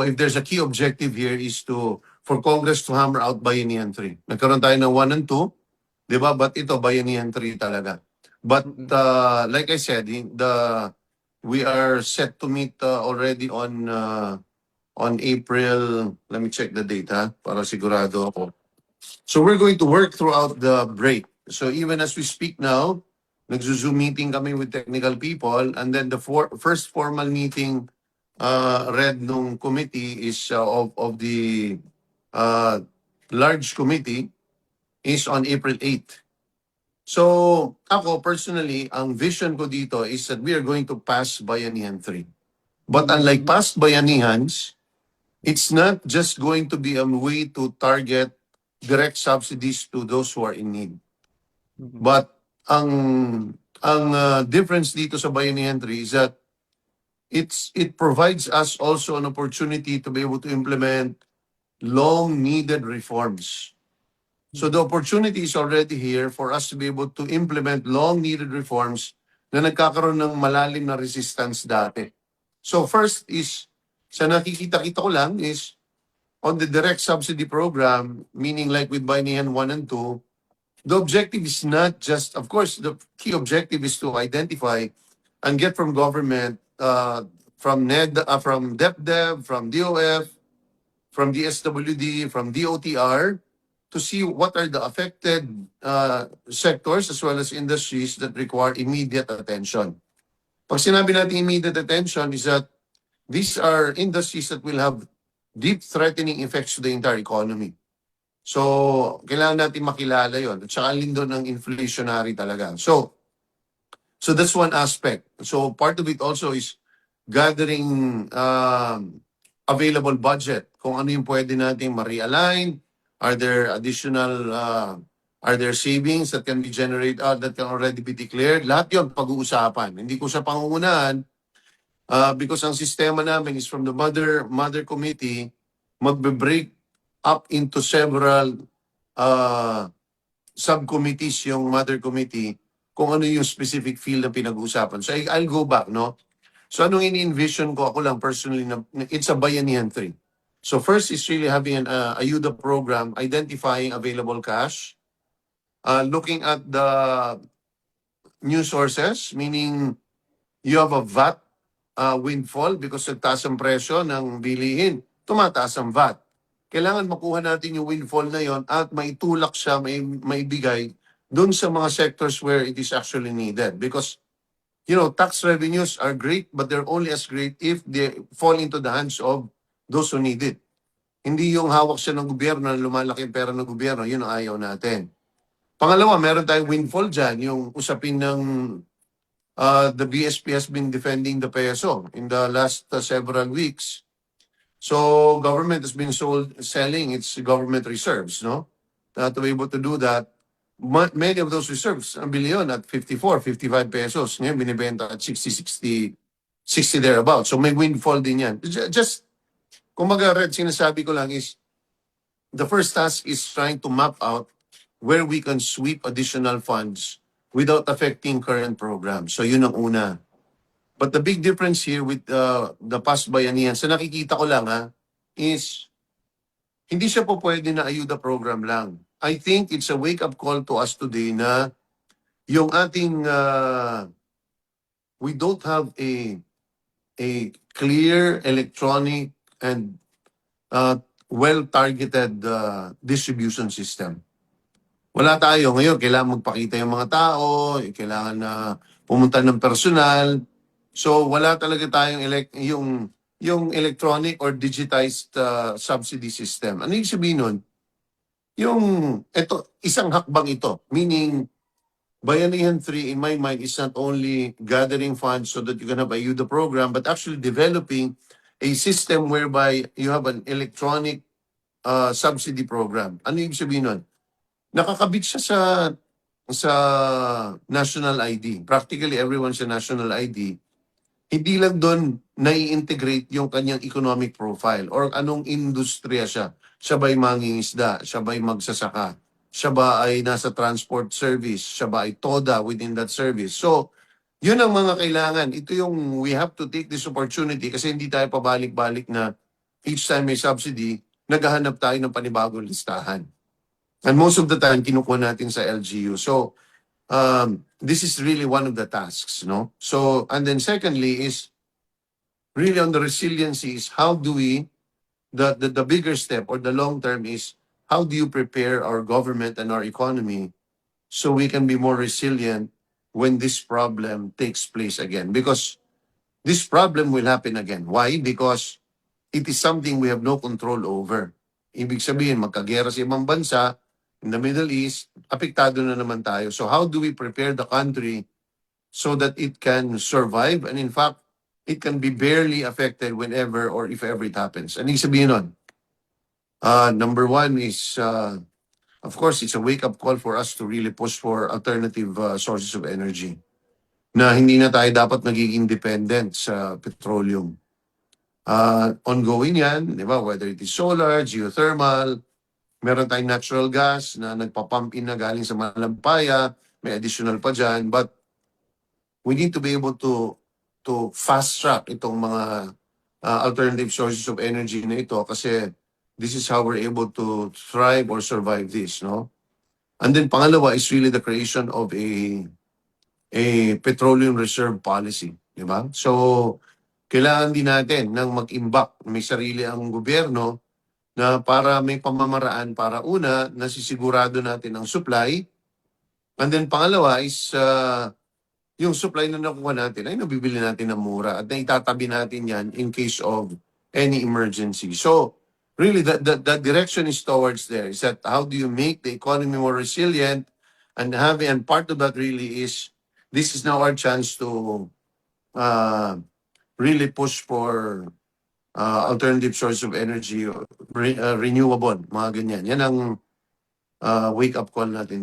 if there's a key objective here is for Congress to hammer out Bayanihan 3. Nagkaroon tayo ng 1 and 2, di ba? But ito, Bayanihan 3 talaga. But like I said, we are set to meet already on April. Let me check the date para sigurado ako. So we're going to work throughout the break. So even as we speak now, nagzo-Zoom meeting kami with technical people, and then the first formal meeting read nung committee is of the large committee is on April 8th. So ako personally, ang vision ko dito is that we are going to pass Bayanihan 3. But unlike past Bayanihans, it's not just going to be a way to target direct subsidies to those who are in need. But ang difference dito sa Bayanihan 3 is that it provides us also an opportunity to be able to implement long-needed reforms. So the opportunity is already here for us to be able to implement long-needed reforms na nagkakaroon ng malalim na resistance dati. So first is, sa nakikita-kita ko lang is, on the direct subsidy program, meaning like with Bayanihan 1 and 2, the objective is not just, of course, the key objective is to identify and get from government, from DepDev, from DOF, from DSWD, from DOTR, to see what are the affected sectors as well as industries that require immediate attention. Pag sinabi natin immediate attention is that these are industries that will have deep threatening effects to the entire economy. So, kailangan natin makilala yon. At saka alin doon ang inflationary talaga. So that's one aspect. So part of it also is gathering available budget. Kung ano yung pwede natin ma-realign. Are there additional, are there savings that can be generated, that can already be declared? Lahat yun pag-uusapan. Hindi ko siya pangungunahan because ang sistema namin is from the mother committee, magbe-break up into several subcommittees yung mother committee kung ano yung specific field na pinag-uusapan. So I'll go back, no? So anong ini-envision ko, ako lang personally, it's a Bayanihan 3. So first is really having an ayuda program, identifying available cash, looking at the new sources, meaning you have a VAT windfall because nagtaas ang presyo ng bilihin, tumataas ang VAT. Kailangan makuha natin yung windfall na yon at maitulak siya, maibigay doon sa mga sectors where it is actually needed. Because, tax revenues are great, but they're only as great if they fall into the hands of those who need it. Hindi yung hawak siya ng gobyerno, lumalaki yung pera ng gobyerno, yun ang ayaw natin. Pangalawa, meron tayong windfall dyan, yung usapin ng the BSP has been defending the peso in the last several weeks. So government has been selling its government reserves, no? To be able to do that, many of those reserves, ang bilyon at 54, 55 pesos. Ngayon, binibenta at 60 thereabouts. So may windfall din yan. Just, kumbaga, Red, sinasabi ko lang is, the first task is trying to map out where we can sweep additional funds without affecting current programs. So yun ang una. But the big difference here with the past Bayanihan, sa nakikita ko lang is hindi siya po pwede na ayuda program lang. I think it's a wake-up call to us today na yung ating, we don't have a clear, electronic, and well-targeted distribution system. Wala tayo. Ngayon, kailangan magpakita yung mga tao, kailangan na pumunta ng personal. So, wala talaga tayong yung electronic or digitized subsidy system. Ano yung sabihin nun? Isang hakbang ito. Meaning, Bayanihan 3, in my mind, is not only gathering funds so that you can have a youth program, but actually developing a system whereby you have an electronic subsidy program. Ano yung sabihin nun? Nakakabit siya sa national ID. Practically everyone's a national ID. Hindi lang doon nai-integrate yung kanyang economic profile or anong industriya siya. Siya ba'y mangingisda? Siya ba'y magsasaka? Siya ba ay nasa transport service? Siya ba ay TODA within that service? So, yun ang mga kailangan. Ito yung we have to take this opportunity kasi hindi tayo pabalik-balik na each time may subsidy, naghahanap tayo ng panibagong listahan. And most of the time, kinukuha natin sa LGU. So, this is really one of the tasks, no? So, and then secondly is, really on the resiliency is how do we, the bigger step or the long term is, how do you prepare our government and our economy so we can be more resilient when this problem takes place again? Because this problem will happen again. Why? Because it is something we have no control over. Ibig sabihin, magkagera sa ibang bansa, in the Middle East, apektado na naman tayo. So how do we prepare the country so that it can survive? And in fact, it can be barely affected whenever or if ever it happens. Ano yung sabihin nun? Number one is, of course, it's a wake-up call for us to really push for alternative sources of energy na hindi na tayo dapat nagiging dependent sa petroleum. Ongoing yan, di ba? Whether it is solar, geothermal, meron tayong natural gas na nagpapump in na galing sa Malampaya, may additional pa dyan, but we need to be able to fast track itong mga alternative sources of energy na ito kasi this is how we're able to thrive or survive this, no? And then pangalawa is really the creation of a petroleum reserve policy, di ba? So, kailangan din natin ng mag-imbak, may sarili ang gobyerno na para may pamamaraan para una, nasisigurado natin ang supply. And then pangalawa is yung supply na nakuha natin ay nabibili natin ng mura at naitatabi natin yan in case of any emergency. So really the direction is towards there, is that how do you make the economy more resilient, and part of that really is this is now our chance to really push for alternative source of energy, renewable, mga ganyan. Yan ang wake-up call natin.